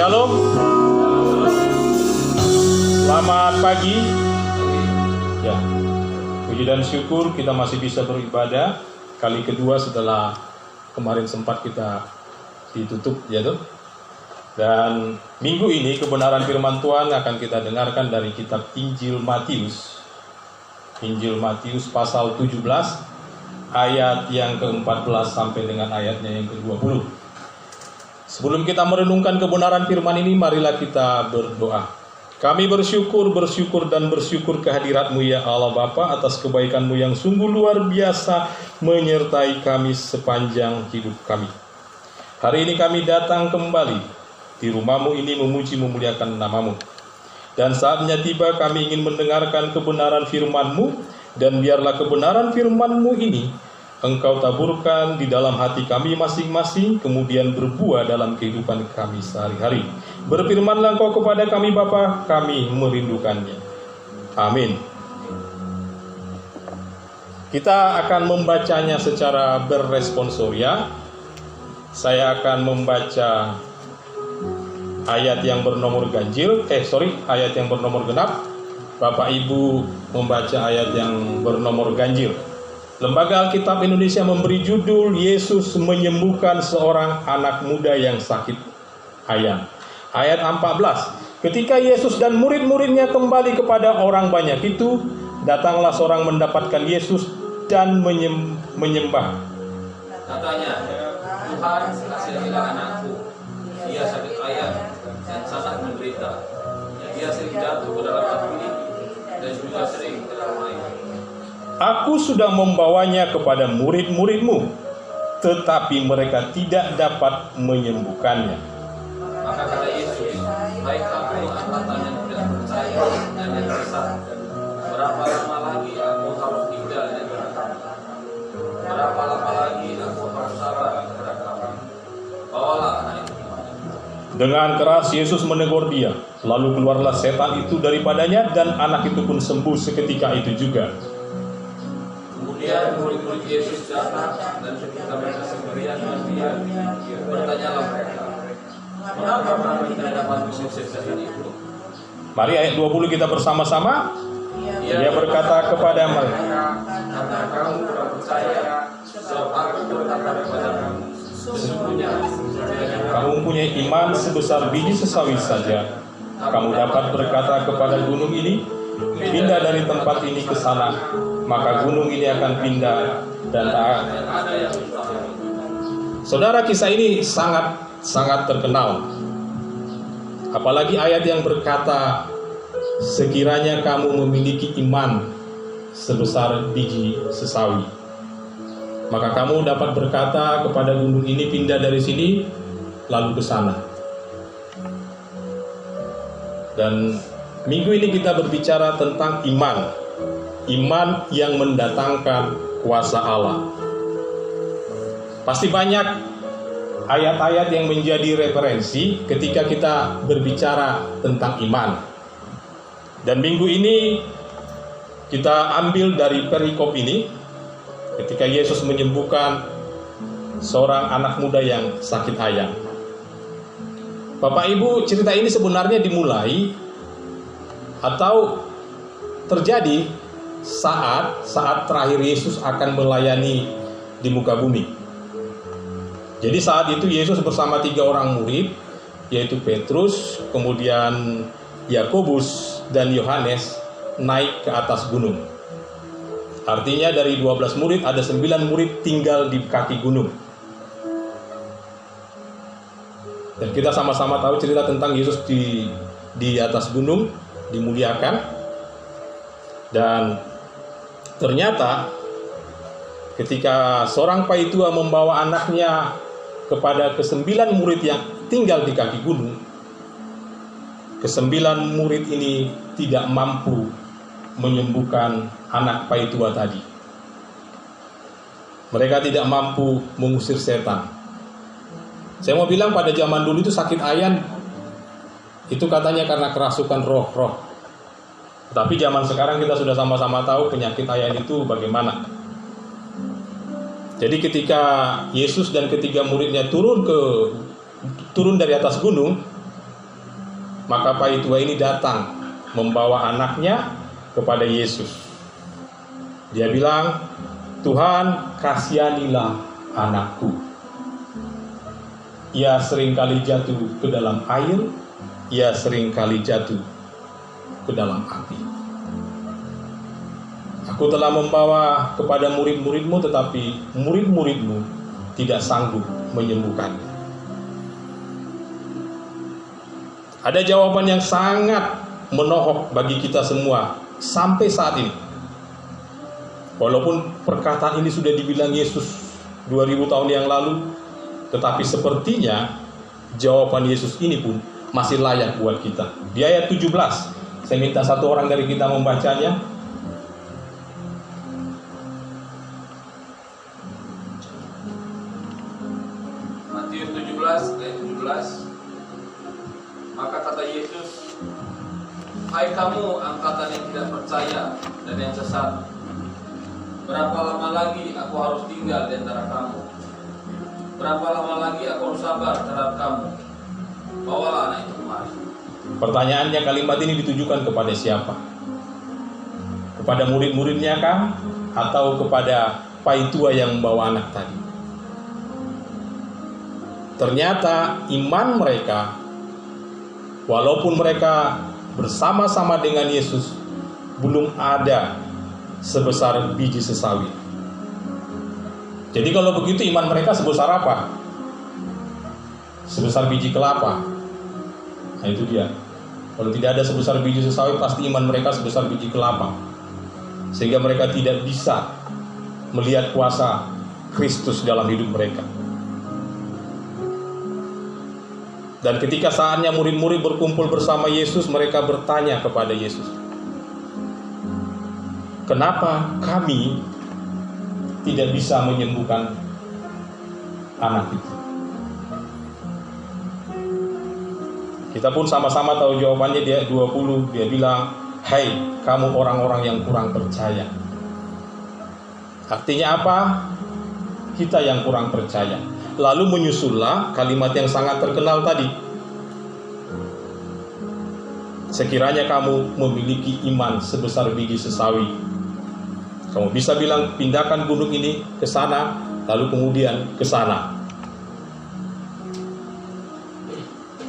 Shalom. Selamat pagi. Ya, puji dan syukur kita masih bisa beribadah kali kedua setelah kemarin sempat kita ditutup, ya tuh. Dan minggu ini kebenaran firman Tuhan akan kita dengarkan dari kitab Injil Matius. Injil Matius pasal 17 ayat yang ke-14 sampai dengan ayatnya yang ke-20. Sebelum kita merenungkan kebenaran firman ini, marilah kita berdoa. Kami bersyukur kehadirat-Mu ya Allah Bapa atas kebaikan-Mu yang sungguh luar biasa menyertai kami sepanjang hidup kami. Hari ini kami datang kembali di rumah-Mu ini memuji memuliakan nama-Mu. Dan saatnya tiba kami ingin mendengarkan kebenaran firman-Mu, dan biarlah kebenaran firman-Mu ini Engkau taburkan di dalam hati kami masing-masing, kemudian berbuah dalam kehidupan kami sehari-hari. Berfirmanlah Engkau kepada kami Bapa, kami merindukannya. Amin. Kita akan membacanya secara berresponsoria. Saya akan membaca ayat yang bernomor ayat yang bernomor genap. Bapak Ibu membaca ayat yang bernomor ganjil. Lembaga Alkitab Indonesia memberi judul Yesus menyembuhkan seorang anak muda yang sakit ayan. Ayat 14. Ketika Yesus dan murid-muridnya kembali kepada orang banyak itu, datanglah seorang mendapatkan Yesus dan menyembah. Katanya, Tuhan, kasihanilah anakku. Dia sakit ayan dan sangat menderita. Dia sering jatuh ke dalam api dan juga sering ke dalam air. Aku sudah membawanya kepada murid-murid-Mu, tetapi mereka tidak dapat menyembuhkannya. Maka kata Yesus, baik aku angkatan yang tidak percaya dan yang sesat. Berapa lama lagi aku harus tinggal dengan kamu? Berapa lama lagi aku harus sabar kepada kamu? Bawalah anak itu. Dengan keras Yesus menegur dia. Lalu keluarlah setan itu daripadanya, dan anak itu pun sembuh seketika itu juga. Kemudian murid-murid Yesus datang dan ketika mereka sendirian dengan dia, bertanyalah mereka, mengapa kami tidak dapat mengusir setan itu? Mari ayat 20 kita bersama-sama. Dia berkata kepada mereka, karena kamu kurang percaya, sebab aku berkata kepada kamu, sesungguhnya kamu mempunyai iman sebesar biji sesawi saja. Kamu dapat berkata kepada gunung ini, pindah dari tempat ini ke sana, maka gunung ini akan pindah dan tak. Saudara, kisah ini sangat terkenal. Apalagi ayat yang berkata, sekiranya kamu memiliki iman sebesar biji sesawi, maka kamu dapat berkata kepada gunung ini, pindah dari sini lalu ke sana. Dan minggu ini kita berbicara tentang iman. Iman yang mendatangkan kuasa Allah. Pasti banyak ayat-ayat yang menjadi referensi ketika kita berbicara tentang iman. Dan minggu ini kita ambil dari perikop ini, ketika Yesus menyembuhkan seorang anak muda yang sakit ayan. Bapak Ibu, cerita ini sebenarnya dimulai atau terjadi saat terakhir Yesus akan melayani di muka bumi. Jadi saat itu Yesus bersama 3 orang murid, yaitu Petrus, kemudian Yakobus dan Yohanes, naik ke atas gunung. Artinya dari 12 murid ada 9 murid tinggal di kaki gunung. Dan kita sama-sama tahu cerita tentang Yesus di atas gunung, dimuliakan. Dan ternyata ketika seorang paitua membawa anaknya kepada ke-9 murid yang tinggal di kaki gunung, ke-9 murid ini tidak mampu menyembuhkan anak paitua tadi. Mereka tidak mampu mengusir setan. Saya mau bilang pada zaman dulu itu sakit ayan itu katanya karena kerasukan roh-roh. Tapi zaman sekarang kita sudah sama-sama tahu penyakit ayan itu bagaimana. Jadi ketika Yesus dan ketiga muridnya turun dari atas gunung, maka pai tua ini datang membawa anaknya kepada Yesus. Dia bilang, Tuhan, kasihanilah anakku. Ia seringkali jatuh ke dalam air, ia seringkali jatuh ke dalam api. Aku telah membawa kepada murid-muridmu, tetapi murid-muridmu tidak sanggup menyembuhkannya. Ada jawaban yang sangat menohok bagi kita semua sampai saat ini. Walaupun perkataan ini sudah dibilang Yesus 2000 tahun yang lalu, tetapi sepertinya jawaban Yesus ini pun masih layak buat kita. Di ayat 17, saya minta satu orang dari kita membacanya. Matius 17 ayat 17. Maka kata Yesus, hai kamu angkatan yang tidak percaya dan yang sesat, berapa lama lagi aku harus tinggal di antara kamu? Berapa lama lagi aku harus sabar terhadap kamu? Bawalah anak itu kemari. Pertanyaannya, kalimat ini ditujukan kepada siapa? Kepada murid-muridnya kah? Atau kepada pai tua yang membawa anak tadi? Ternyata iman mereka, walaupun mereka bersama-sama dengan Yesus, belum ada sebesar biji sesawi. Jadi kalau begitu iman mereka sebesar apa? Sebesar biji kelapa. Nah itu dia. Kalau tidak ada sebesar biji sesawi, pasti iman mereka sebesar biji kelapa. Sehingga mereka tidak bisa melihat kuasa Kristus dalam hidup mereka. Dan ketika saatnya murid-murid berkumpul bersama Yesus, mereka bertanya kepada Yesus, kenapa kami tidak bisa menyembuhkan anak itu? Kita pun sama-sama tahu jawabannya. Dia 20, dia bilang, hai kamu orang-orang yang kurang percaya. Artinya apa? Kita yang kurang percaya. Lalu menyusullah kalimat yang sangat terkenal tadi. Sekiranya kamu memiliki iman sebesar biji sesawi, kamu bisa bilang pindahkan gunung ini ke sana, lalu kemudian ke sana.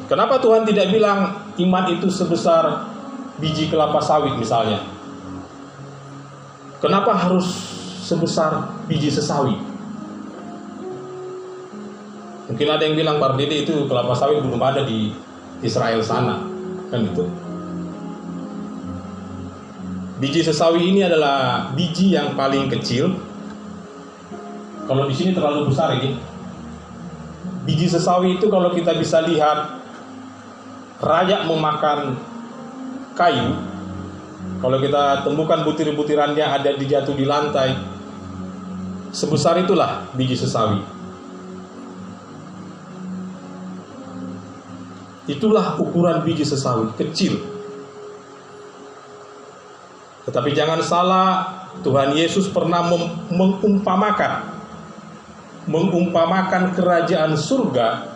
Kenapa Tuhan tidak bilang iman itu sebesar biji kelapa sawit misalnya? Kenapa harus sebesar biji sesawi? Mungkin ada yang bilang, Pak Dede, itu kelapa sawit belum ada di Israel sana, kan itu. Biji sesawi ini adalah biji yang paling kecil. Kalau di sini terlalu besar ini. Biji sesawi itu kalau kita bisa lihat, rajak memakan kayu. Kalau kita temukan butir-butirannya ada dijatuh di lantai, sebesar itulah biji sesawi. Itulah ukuran biji sesawi, kecil. Tetapi jangan salah, Tuhan Yesus pernah mengumpamakan kerajaan surga,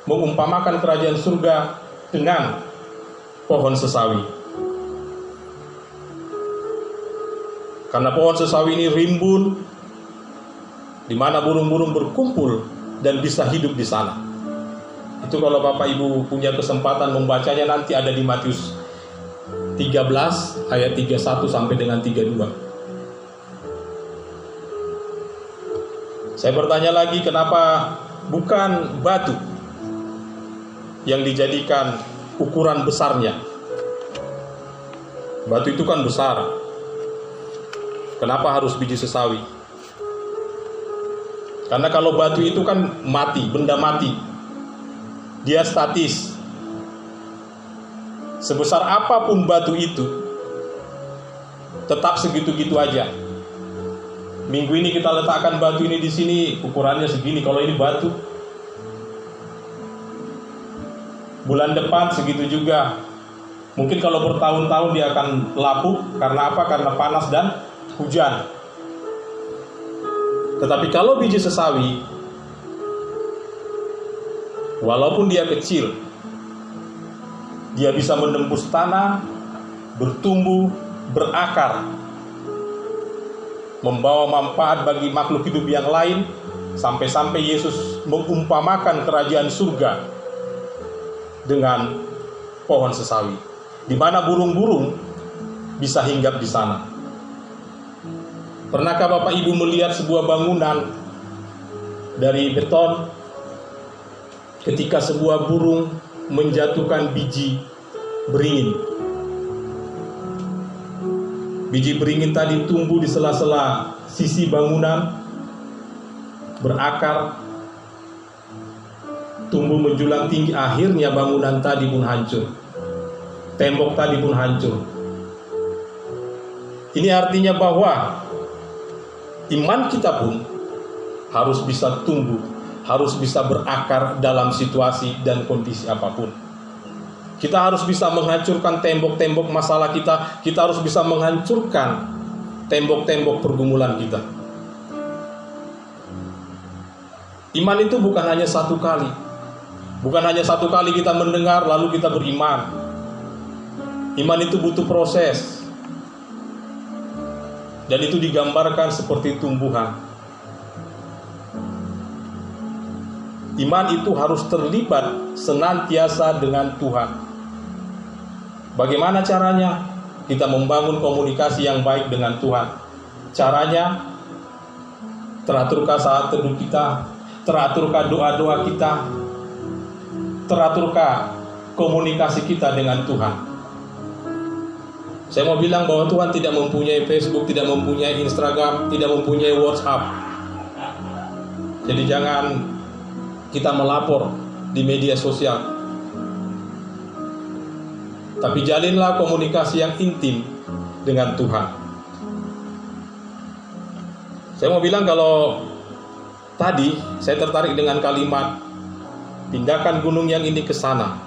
mengumpamakan kerajaan surga dengan pohon sesawi. Karena pohon sesawi ini rimbun, di mana burung-burung berkumpul dan bisa hidup di sana. Itu kalau Bapak Ibu punya kesempatan membacanya, nanti ada di Matius 13 ayat 31 sampai dengan 32. Saya bertanya lagi, kenapa bukan batu yang dijadikan ukuran besarnya? Batu itu kan besar. Kenapa harus biji sesawi? Karena kalau batu itu kan mati, benda mati, dia statis. Sebesar apapun batu itu, tetap segitu-gitu aja. Minggu ini kita letakkan batu ini di sini, ukurannya segini. Kalau ini batu, bulan depan segitu juga. Mungkin kalau bertahun-tahun dia akan lapuk. Karena apa? Karena panas dan hujan. Tetapi kalau biji sesawi, Walaupun dia kecil, dia bisa menembus tanah, bertumbuh, berakar, membawa manfaat bagi makhluk hidup yang lain, sampai-sampai Yesus mengumpamakan kerajaan surga dengan pohon sesawi, di mana burung-burung bisa hinggap di sana. Pernahkah Bapak Ibu melihat sebuah bangunan dari beton ketika sebuah burung menjatuhkan biji beringin? Biji beringin tadi tumbuh di sela-sela sisi bangunan, berakar, tumbuh menjulang tinggi, akhirnya bangunan tadi pun hancur. Tembok tadi pun hancur. Ini artinya bahwa iman kita pun harus bisa tumbuh, harus bisa berakar dalam situasi dan kondisi apapun. Kita harus bisa menghancurkan tembok-tembok masalah kita. Kita harus bisa menghancurkan tembok-tembok pergumulan kita. Iman itu bukan hanya satu kali. Bukan hanya satu kali kita mendengar lalu kita beriman. Iman itu butuh proses. Dan itu digambarkan seperti tumbuhan. Iman itu harus terlibat senantiasa dengan Tuhan. Bagaimana caranya? Kita membangun komunikasi yang baik dengan Tuhan. Caranya, teraturkah saat teduh kita? Teraturkah doa-doa kita? Teraturkah komunikasi kita dengan Tuhan? Saya mau bilang bahwa Tuhan tidak mempunyai Facebook, tidak mempunyai Instagram, tidak mempunyai WhatsApp. Jadi jangan kita melapor di media sosial. Tapi jalinlah komunikasi yang intim dengan Tuhan. Saya mau bilang kalau tadi saya tertarik dengan kalimat pindahkan gunung yang ini ke sana.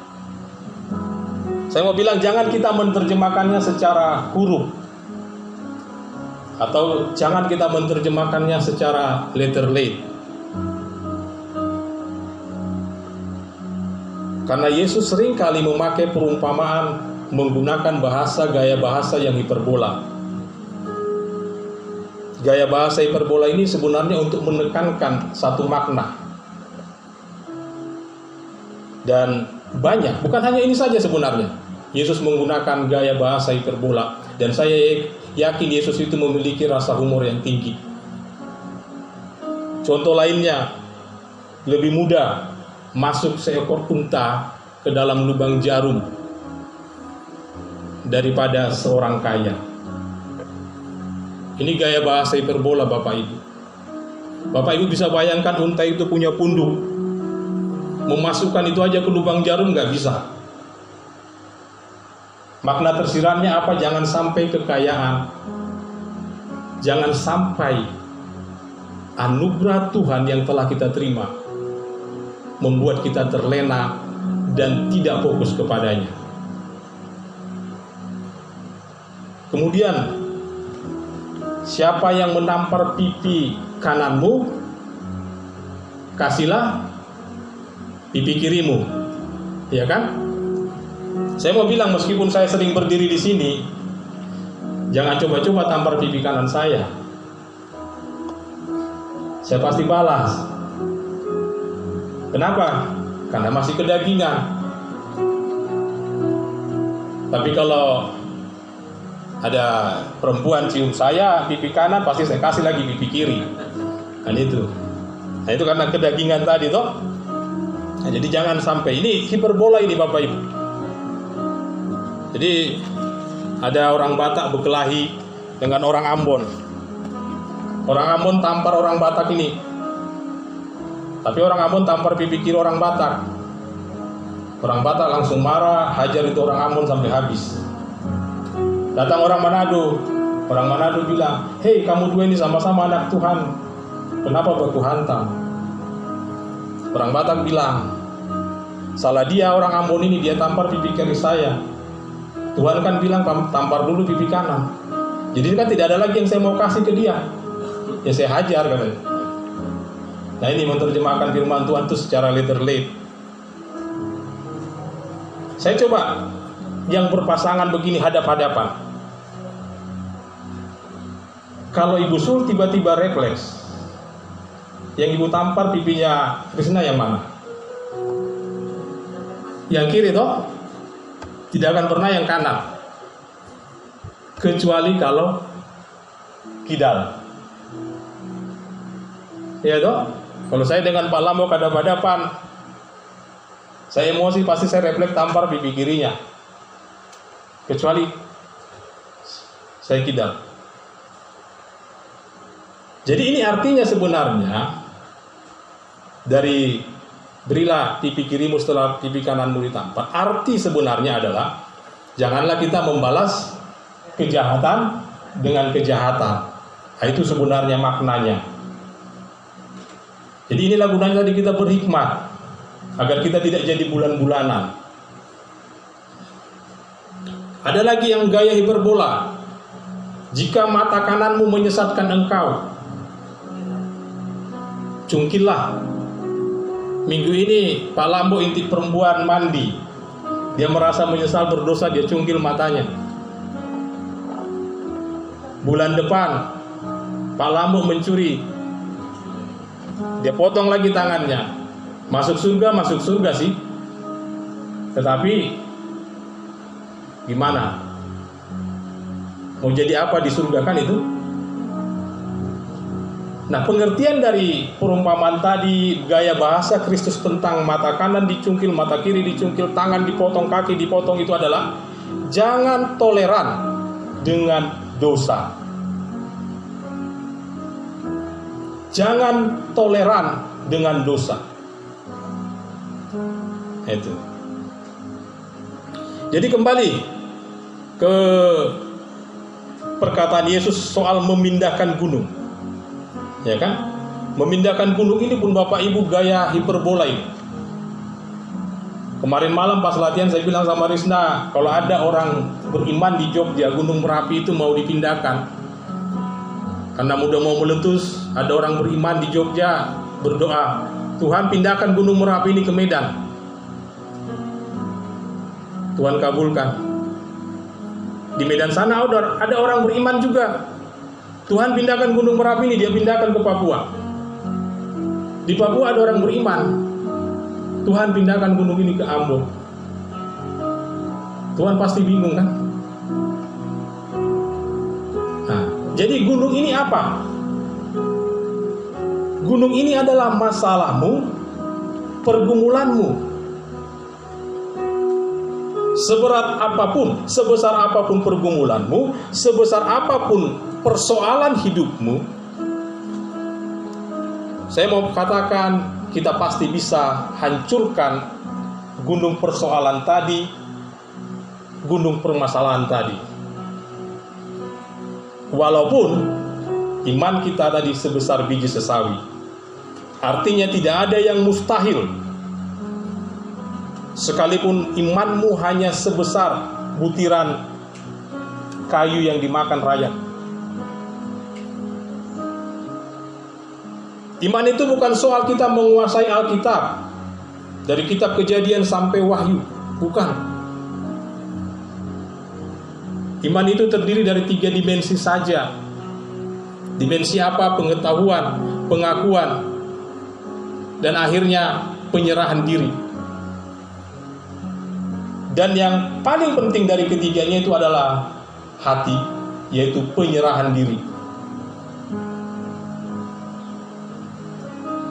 Saya mau bilang jangan kita menerjemahkannya secara huruf, atau jangan kita menerjemahkannya secara letterlate. Karena Yesus sering kali memakai perumpamaan menggunakan gaya bahasa yang hiperbola. Gaya bahasa hiperbola ini sebenarnya untuk menekankan satu makna. Dan banyak, bukan hanya ini saja sebenarnya. Yesus menggunakan gaya bahasa hiperbola. Dan saya yakin Yesus itu memiliki rasa humor yang tinggi. Contoh lainnya, lebih mudah masuk seekor unta ke dalam lubang jarum daripada seorang kaya. Ini gaya bahasa hiperbola Bapak Ibu. Bapak Ibu bisa bayangkan unta itu punya punduk, memasukkan itu aja ke lubang jarum nggak bisa. Makna tersiratnya apa? Jangan sampai kekayaan, jangan sampai anugerah Tuhan yang telah kita terima membuat kita terlena dan tidak fokus kepadanya. Kemudian, siapa yang menampar pipi kananmu, kasihlah pipi kirimu, ya kan? Saya mau bilang meskipun saya sering berdiri di sini, jangan coba-coba tampar pipi kanan saya. Saya pasti balas. Kenapa? Karena masih kedagingan. Tapi kalau ada perempuan cium saya pipi kanan, pasti saya kasih lagi pipi kiri. Kan itu. Nah itu karena kedagingan tadi toh. Nah, jadi jangan sampai, ini hiperbola ini Bapak Ibu. Jadi ada orang Batak berkelahi dengan orang Ambon. Orang Ambon tampar orang Batak ini. Tapi orang Ambon tampar pipi kiri orang Batak. Orang Batak langsung marah, hajar itu orang Ambon sampai habis. Datang orang Manado. Orang Manado bilang, "Hei, kamu dua ini sama-sama anak Tuhan, kenapa baku hantam?" Orang Batak bilang, "Salah dia orang Ambon ini, dia tampar pipi kiri saya. Tuhan kan bilang tampar dulu pipi kanan. Jadi kan tidak ada lagi yang saya mau kasih ke dia. Ya saya hajar," katanya. Nah ini menerjemahkan firman Tuhan itu secara literally. Saya coba yang berpasangan begini hadap-hadapan. Kalau Ibu Sul tiba-tiba refleks, yang Ibu tampar pipinya Krisna yang mana? Yang kiri toh? Tidak akan pernah yang kanan. Kecuali kalau kidal. Ya toh? Kalau saya dengan Pak Lambo hadap-hadapan, saya emosi pasti saya refleks tampar pipi kirinya. Kecuali saya kidal. Jadi ini artinya sebenarnya dari berilah pipi kirimu setelah pipi kananmu ditampar. Arti sebenarnya adalah janganlah kita membalas kejahatan dengan kejahatan. Nah, itu sebenarnya maknanya. Jadi inilah gunanya tadi kita berhikmat agar kita tidak jadi bulan-bulanan. Ada lagi yang gaya hiperbola. Jika mata kananmu menyesatkan engkau, cungkillah. Minggu ini Pak Lambo intip perempuan mandi. Dia merasa menyesal berdosa, dia cungkil matanya. Bulan depan Pak Lambo mencuri, dia potong lagi tangannya. Masuk surga sih. Tetapi gimana? Mau jadi apa di surga kan itu? Nah, pengertian dari perumpamaan tadi, gaya bahasa Kristus tentang mata kanan dicungkil, mata kiri dicungkil, tangan dipotong, kaki dipotong, itu adalah jangan toleran dengan dosa. Jangan toleran dengan dosa. Itu. Jadi kembali ke perkataan Yesus soal memindahkan gunung. Ya kan? Memindahkan gunung ini pun Bapak Ibu gaya hiperbola ini. Kemarin malam pas latihan saya bilang sama Risna, kalau ada orang beriman di Jogja, Gunung Merapi itu mau dipindahkan karena udah mau meletus. Ada orang beriman di Jogja berdoa, Tuhan pindahkan Gunung Merapi ini ke Medan. Tuhan kabulkan. Di Medan sana ada orang beriman juga. Tuhan pindahkan Gunung Merapi ini, dia pindahkan ke Papua. Di Papua ada orang beriman. Tuhan pindahkan gunung ini ke Ambon. Tuhan pasti bingung kan? Nah, jadi gunung ini apa? Gunung ini adalah masalahmu, pergumulanmu. Seberat apapun, sebesar apapun pergumulanmu, sebesar apapun persoalan hidupmu, saya mau katakan kita pasti bisa hancurkan gunung persoalan tadi, gunung permasalahan tadi. Walaupun iman kita tadi sebesar biji sesawi, artinya tidak ada yang mustahil. Sekalipun imanmu hanya sebesar butiran kayu yang dimakan rayap. Iman itu bukan soal kita menguasai Alkitab dari kitab Kejadian sampai Wahyu, bukan. Iman itu terdiri dari 3 dimensi saja. Dimensi apa? Pengetahuan, pengakuan, dan akhirnya penyerahan diri. Dan yang paling penting dari ketiganya itu adalah hati, yaitu penyerahan diri.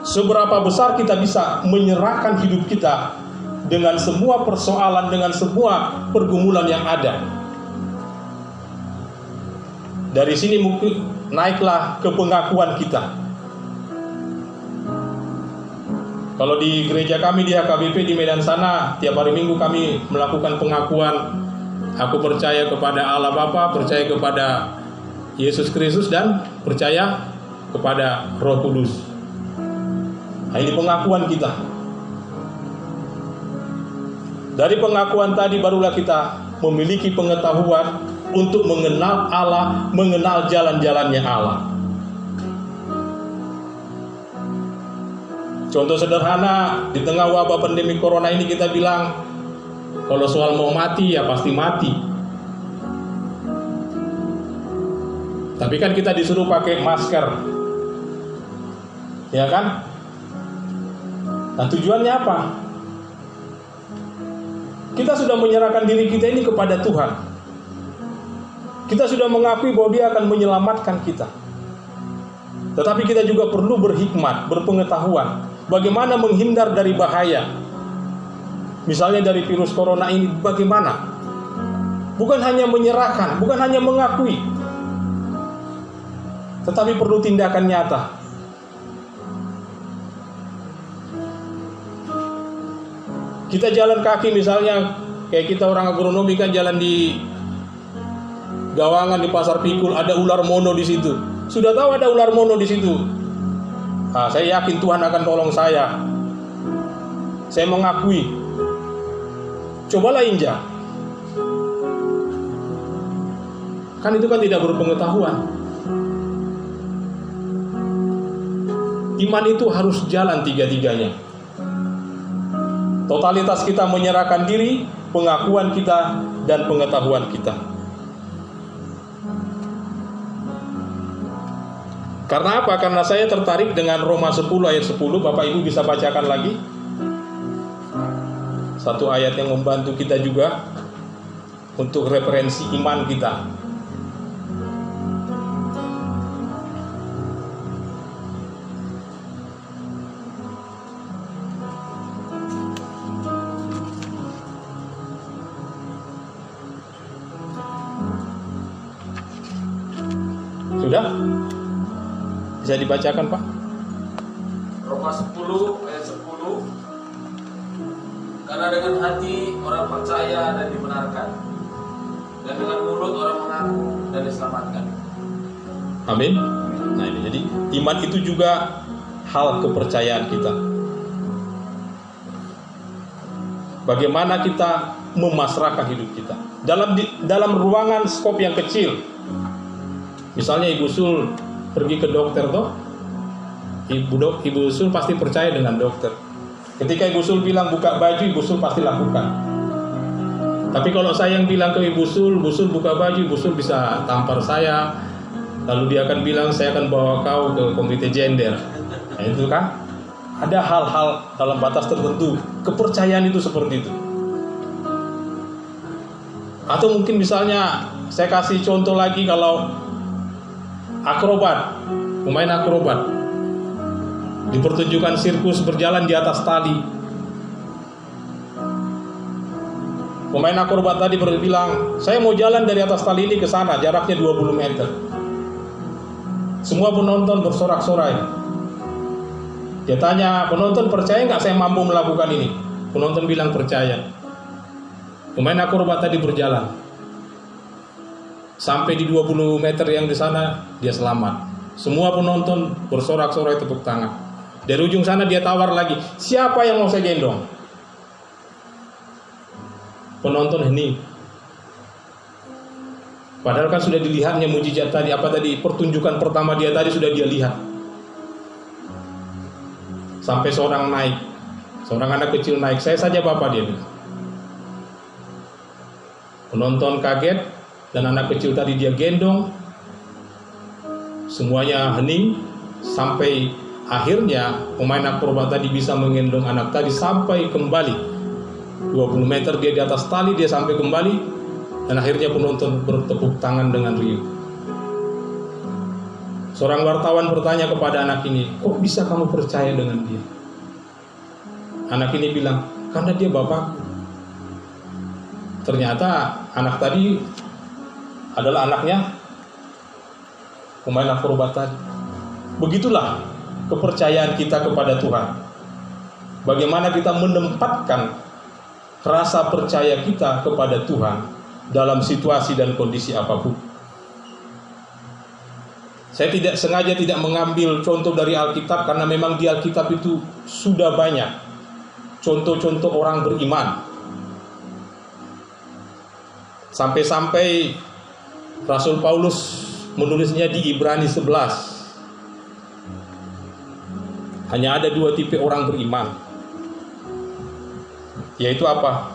Seberapa besar kita bisa menyerahkan hidup kita dengan semua persoalan, dengan semua pergumulan yang ada. Dari sini mungkin naiklah ke pengakuan kita. Kalau di gereja kami di HKBP di Medan sana, tiap hari Minggu kami melakukan pengakuan. Aku percaya kepada Allah Bapa, percaya kepada Yesus Kristus, dan percaya kepada Roh Kudus. Nah, ini pengakuan kita. Dari pengakuan tadi barulah kita memiliki pengetahuan untuk mengenal Allah, mengenal jalan-jalannya Allah. Contoh sederhana, di tengah wabah pandemi corona ini kita bilang, Kalau soal mau mati ya pasti mati. Tapi kan kita disuruh pakai masker, ya kan? Nah, tujuannya apa? Kita sudah menyerahkan diri kita ini kepada Tuhan. Kita sudah mengakui bahwa Dia akan menyelamatkan kita. Tetapi kita juga perlu berhikmat, berpengetahuan bagaimana menghindar dari bahaya. Misalnya dari virus corona ini bagaimana? Bukan hanya menyerahkan, bukan hanya mengakui, tetapi perlu tindakan nyata. Kita jalan kaki misalnya, kayak kita orang agronomi kan jalan di Gawangan di Pasar Pikul, ada ular mono di situ. Sudah tahu ada ular mono di situ. Nah, saya yakin Tuhan akan tolong saya. Saya mengakui. Cobalah injak. Kan itu kan tidak berpengetahuan. Iman itu harus jalan tiga-tiganya. Totalitas kita menyerahkan diri, pengakuan kita, dan pengetahuan kita. Karena apa? Karena saya tertarik dengan Roma 10 ayat 10. Bapak Ibu bisa bacakan lagi. Satu ayat yang membantu kita juga untuk referensi iman kita. Sudah? Bisa dibacakan, Pak? Roma 10 ayat 10. Karena dengan hati orang percaya dan dibenarkan, dan dengan mulut orang mengaku dan diselamatkan. Amin. Nah ini jadi iman itu juga hal kepercayaan kita. Bagaimana kita memasrahkan hidup kita dalam ruangan skop yang kecil. Misalnya Ibu Sul pergi ke dokter toh, Ibu Sul pasti percaya dengan dokter. Ketika Ibu Sul bilang buka baju, Ibu Sul pasti lakukan. Tapi kalau saya yang bilang ke Ibu Sul buka baju, Ibu Sul bisa tampar saya. Lalu dia akan bilang saya akan bawa kau ke komite gender. Nah, itu kan ada hal-hal dalam batas tertentu. Kepercayaan itu seperti itu. Atau mungkin misalnya saya kasih contoh lagi, kalau akrobat, pemain akrobat di pertunjukan sirkus berjalan di atas tali. Pemain akrobat tadi berbilang, saya mau jalan dari atas tali ini ke sana, jaraknya 20 meter. Semua penonton bersorak-sorai. Dia tanya, penonton percaya nggak saya mampu melakukan ini? Penonton bilang percaya. Pemain akrobat tadi berjalan. Sampai di 20 meter yang di sana, dia selamat. Semua penonton bersorak-sorai tepuk tangan. Dari ujung sana dia tawar lagi, siapa yang mau saya gendong? Penonton hening. Padahal kan sudah dilihatnya mujizat tadi. Apa tadi? Pertunjukan pertama dia tadi sudah dia lihat. Sampai seorang naik, seorang anak kecil naik, saya saja bapak, dia bilang. Penonton kaget, dan anak kecil tadi dia gendong. Semuanya hening. Sampai akhirnya pemain akrobat tadi bisa menggendong anak tadi sampai kembali 20 meter, dia di atas tali, dia sampai kembali, dan akhirnya penonton bertepuk tangan dengan riuh. Seorang wartawan bertanya kepada anak ini, kok bisa kamu percaya dengan dia? Anak ini bilang, karena dia bapakku. Ternyata anak tadi adalah anaknya pemain akrobat tadi. Begitulah kepercayaan kita kepada Tuhan. Bagaimana kita menempatkan rasa percaya kita kepada Tuhan dalam situasi dan kondisi apapun. Saya sengaja tidak mengambil contoh dari Alkitab, karena memang di Alkitab itu sudah banyak contoh-contoh orang beriman. Sampai-sampai Rasul Paulus menulisnya di Ibrani 11. Hanya ada 2 tipe orang beriman. Yaitu apa?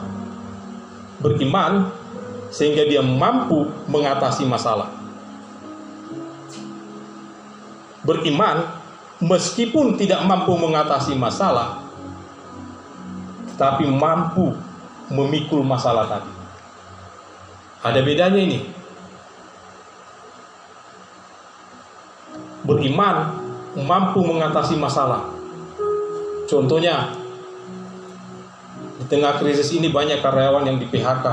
beriman sehingga dia mampu mengatasi masalah. Beriman meskipun tidak mampu mengatasi masalah, tapi mampu memikul masalah tadi. Ada bedanya ini. Beriman mampu mengatasi masalah. Contohnya, di tengah krisis ini banyak karyawan yang di PHK.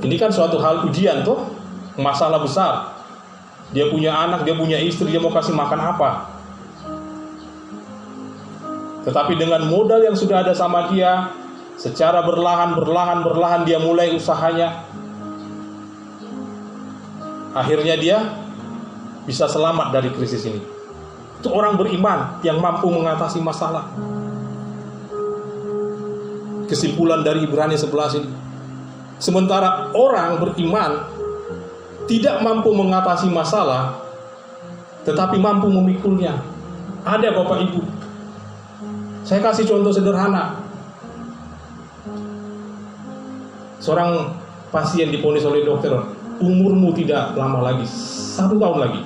Ini kan suatu hal ujian tuh, masalah besar. Dia punya anak, dia punya istri, dia mau kasih makan apa? Tetapi dengan modal yang sudah ada sama dia, secara berlahan dia mulai usahanya. Akhirnya dia bisa selamat dari krisis ini. Itu orang beriman yang mampu mengatasi masalah. Kesimpulan dari Ibrani 11 ini. Sementara orang beriman tidak mampu mengatasi masalah, tetapi mampu memikulnya. Ada Bapak Ibu. Saya kasih contoh sederhana. Seorang pasien diponis oleh dokter, umurmu tidak lama lagi, 1 tahun lagi,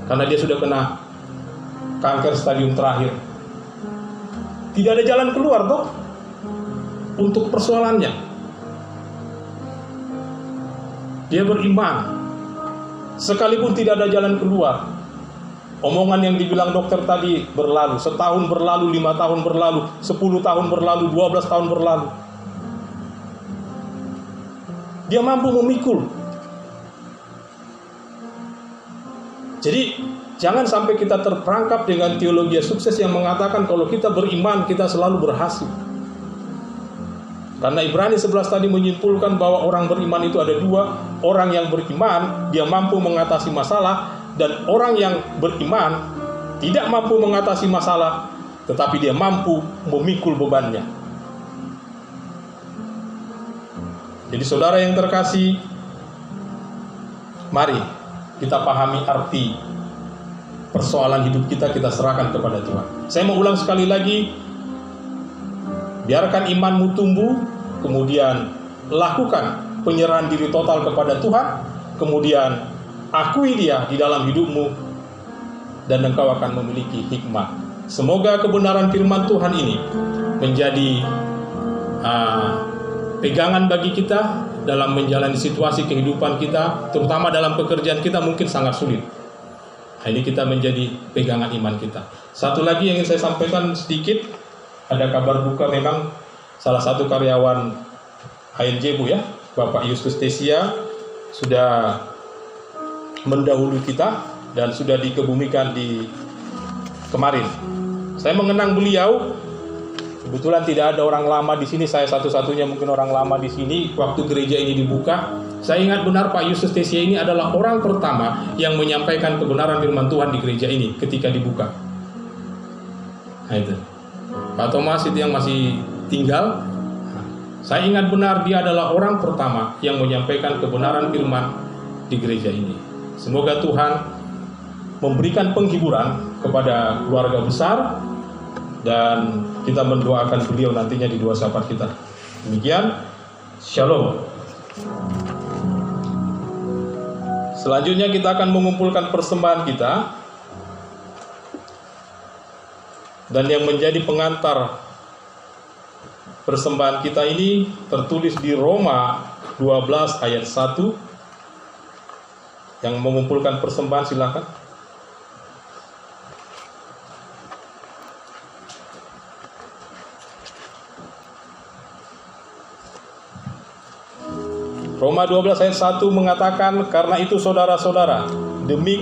karena dia sudah kena kanker stadium terakhir. Tidak ada jalan keluar toh untuk persoalannya. Dia beriman, sekalipun tidak ada jalan keluar. Omongan yang dibilang dokter tadi berlalu, setahun berlalu, 5 tahun berlalu, 10 tahun berlalu, 12 tahun berlalu. Dia mampu memikul. Jadi jangan sampai kita terperangkap dengan teologi sukses yang mengatakan kalau kita beriman kita selalu berhasil. Karena Ibrani 11 tadi menyimpulkan bahwa orang beriman itu ada 2. Orang yang beriman dia mampu mengatasi masalah, dan orang yang beriman tidak mampu mengatasi masalah, tetapi dia mampu memikul bebannya. Jadi saudara yang terkasih, mari kita pahami arti persoalan hidup kita serahkan kepada Tuhan. Saya mau ulang sekali lagi, biarkan imanmu tumbuh, kemudian lakukan penyerahan diri total kepada Tuhan, kemudian akui Dia di dalam hidupmu, dan engkau akan memiliki hikmat. Semoga kebenaran firman Tuhan ini menjadi pegangan bagi kita dalam menjalani situasi kehidupan kita, terutama dalam pekerjaan kita mungkin sangat sulit. Ini kita menjadi pegangan iman kita. Satu lagi yang ingin saya sampaikan sedikit, ada kabar duka memang salah satu karyawan HNJ Bu ya, Bapak Justus Tesia sudah mendahului kita dan sudah dikebumikan di kemarin. Saya mengenang beliau. Kebetulan tidak ada orang lama di sini, saya satu-satunya mungkin orang lama di sini waktu gereja ini dibuka. Saya ingat benar Pak Justus Tesia ini adalah orang pertama yang menyampaikan kebenaran firman Tuhan di gereja ini ketika dibuka. Nah itu. Pak Thomas itu yang masih tinggal. Saya ingat benar dia adalah orang pertama yang menyampaikan kebenaran firman di gereja ini. Semoga Tuhan memberikan penghiburan kepada keluarga besar, dan kita mendoakan beliau nantinya di dua sahabat kita. Demikian, Shalom. Selanjutnya kita akan mengumpulkan persembahan kita, dan yang menjadi pengantar persembahan kita ini tertulis di Roma 12 ayat 1. Yang mengumpulkan persembahan silakan. Roma 12 ayat 1 mengatakan, karena itu saudara-saudara, demi